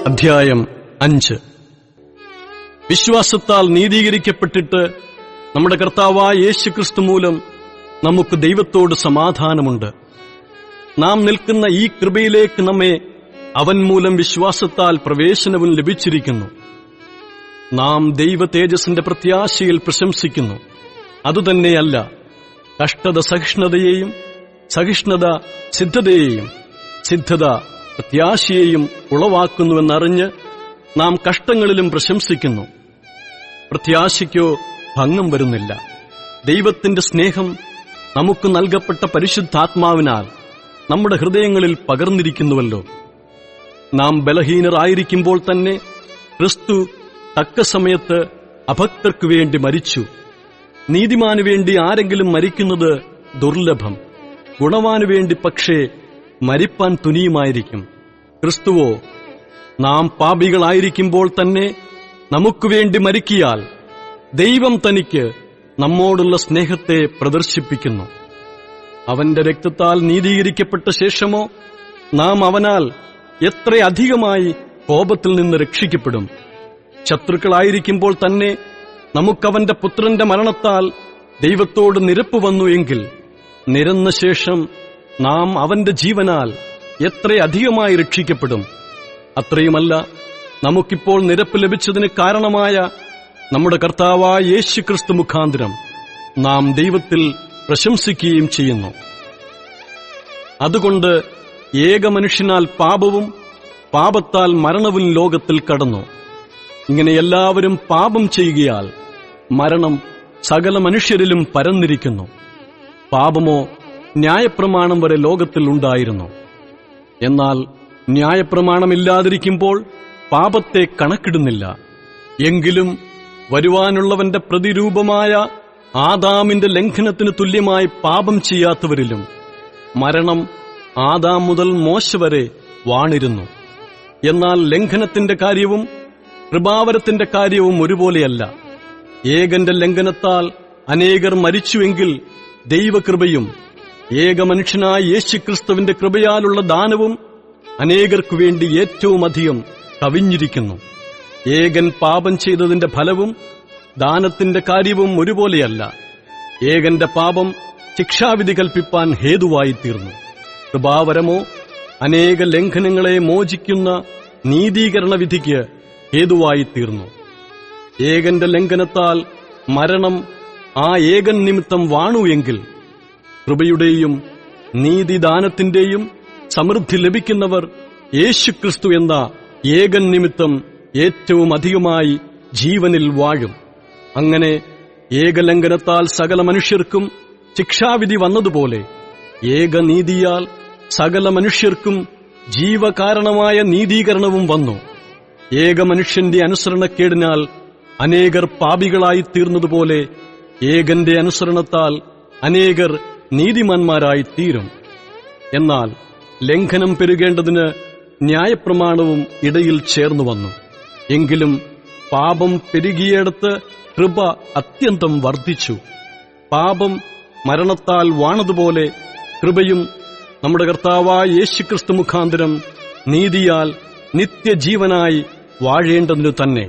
അധ്യായം 5. വിശ്വാസത്താൽ നീതീകരിക്കപ്പെട്ടിട്ട് നമ്മുടെ കർത്താവായ യേശുക്രിസ്തു മൂലം നമുക്ക് ദൈവത്തോട് സമാധാനമുണ്ട്. നാം നിൽക്കുന്ന ഈ കൃപയിലേക്ക് നമ്മെ അവൻ മൂലം വിശ്വാസത്താൽ പ്രവേശനവും ലഭിച്ചിരിക്കുന്നു. നാം ദൈവ തേജസ്സിന്റെ പ്രത്യാശയിൽ പ്രശംസിക്കുന്നു. അതുതന്നെയല്ല, കഷ്ടത സഹിഷ്ണുതയെയും, സഹിഷ്ണുത സിദ്ധതയെയും, സിദ്ധത പ്രത്യാശയെയും ഉളവാക്കുന്നുവെന്നറിഞ്ഞ് നാം കഷ്ടങ്ങളിലും പ്രശംസിക്കുന്നു. പ്രത്യാശയ്ക്കോ ഭംഗം വരുന്നില്ല. ദൈവത്തിന്റെ സ്നേഹം നമുക്ക് നൽകപ്പെട്ട പരിശുദ്ധാത്മാവിനാൽ നമ്മുടെ ഹൃദയങ്ങളിൽ പകർന്നിരിക്കുന്നുവല്ലോ. നാം ബലഹീനരായിരിക്കുമ്പോൾ തന്നെ ക്രിസ്തു തക്ക സമയത്ത് അഭക്തർക്കു വേണ്ടി മരിച്ചു. നീതിമാനു വേണ്ടി ആരെങ്കിലും മരിക്കുന്നത് ദുർലഭം, ഗുണവാനു വേണ്ടി പക്ഷേ മരിപ്പാൻ തുനിയുമായിരിക്കും. ക്രിസ്തുവോ നാം പാപികളായിരിക്കുമ്പോൾ തന്നെ നമുക്കുവേണ്ടി മരിക്കിയാൽ ദൈവം തനിക്ക് നമ്മോടുള്ള സ്നേഹത്തെ പ്രദർശിപ്പിക്കുന്നു. അവന്റെ രക്തത്താൽ നീതീകരിക്കപ്പെട്ട ശേഷമോ നാം അവനാൽ എത്രയധികമായി കോപത്തിൽ നിന്ന് രക്ഷിക്കപ്പെടും. ശത്രുക്കളായിരിക്കുമ്പോൾ തന്നെ നമുക്കവന്റെ പുത്രന്റെ മരണത്താൽ ദൈവത്തോട് നിരപ്പ് വന്നു എങ്കിൽ നിരന്ന ശേഷം നാം അവന്റെ ജീവനാൽ എത്രയധികമായി രക്ഷിക്കപ്പെടും. അത്രയുമല്ല, നമുക്കിപ്പോൾ നിരപ്പ് ലഭിച്ചതിന് കാരണമായ നമ്മുടെ കർത്താവായ യേശുക്രിസ്തു മുഖാന്തരം നാം ദൈവത്തിൽ പ്രശംസിക്കുകയും ചെയ്യുന്നു. അതുകൊണ്ട് ഏകമനുഷ്യനാൽ പാപവും പാപത്താൽ മരണവും ലോകത്തിൽ കടന്നു. ഇങ്ങനെ എല്ലാവരും പാപം ചെയ്യുകയാൽ മരണം സകല മനുഷ്യരിലും പരന്നിരിക്കുന്നു. പാപമോ ന്യായപ്രമാണം വരെ ലോകത്തിൽ ഉണ്ടായിരുന്നു. എന്നാൽ ന്യായപ്രമാണമില്ലാതിരിക്കുമ്പോൾ പാപത്തെ കണക്കിടുന്നില്ല. എങ്കിലും വരുവാനുള്ളവന്റെ പ്രതിരൂപമായ ആദാമിന്റെ ലംഘനത്തിന് തുല്യമായി പാപം ചെയ്യാത്തവരിലും മരണം ആദാം മുതൽ മോശ വരെ വാണിരുന്നു. എന്നാൽ ലംഘനത്തിന്റെ കാര്യവും കൃപാവരത്തിന്റെ കാര്യവും ഒരുപോലെയല്ല. ഏകന്റെ ലംഘനത്താൽ അനേകർ മരിച്ചുവെങ്കിൽ ദൈവകൃപയും ഏകമനുഷ്യനായ യേശുക്രിസ്തുവിന്റെ കൃപയാലുള്ള ദാനവും അനേകർക്കു വേണ്ടി ഏറ്റവും അധികം കവിഞ്ഞിരിക്കുന്നു. ഏകൻ പാപം ചെയ്തതിന്റെ ഫലവും ദാനത്തിന്റെ കാര്യവും ഒരുപോലെയല്ല. ഏകന്റെ പാപം ശിക്ഷാവിധി കൽപ്പിപ്പാൻ ഹേതുവായിത്തീർന്നു. കൃപാവരമോ അനേക ലംഘനങ്ങളെ മോചിക്കുന്ന നീതീകരണ വിധിക്ക് ഹേതുവായിത്തീർന്നു. ഏകന്റെ ലംഘനത്താൽ മരണം ആ ഏകൻ നിമിത്തം വാണു എങ്കിൽ കൃപയുടെയും നീതിദാനത്തിന്റെയും സമൃദ്ധി ലഭിക്കുന്നവർ യേശുക്രിസ്തു എന്ന ഏകൻ നിമിത്തം ഏറ്റവും അധികമായി ജീവനിൽ വാഴും. അങ്ങനെ ഏകലംഘനത്താൽ സകല മനുഷ്യർക്കും ശിക്ഷാവിധി വന്നതുപോലെ ഏകനീതിയാൽ സകല മനുഷ്യർക്കും ജീവകാരണമായ നീതീകരണവും വന്നു. ഏകമനുഷ്യന്റെ അനുസരണക്കേടിനാൽ അനേകർ പാപികളായി തീർന്നതുപോലെ ഏകന്റെ അനുസരണത്താൽ അനേകർ നീതിമാന്മാരായി തീരും. എന്നാൽ ലംഘനം പെരുകേണ്ടതിന് ന്യായപ്രമാണവും ഇടയിൽ ചേർന്നു വന്നു. എങ്കിലും പാപം പെരുകിയിടത്ത് കൃപ അത്യന്തം വർദ്ധിച്ചു. പാപം മരണത്താൽ വാണതുപോലെ കൃപയും നമ്മുടെ കർത്താവായ യേശുക്രിസ്തു മുഖാന്തരം നീതിയാൽ നിത്യജീവനായി വാഴേണ്ടതിനു തന്നെ.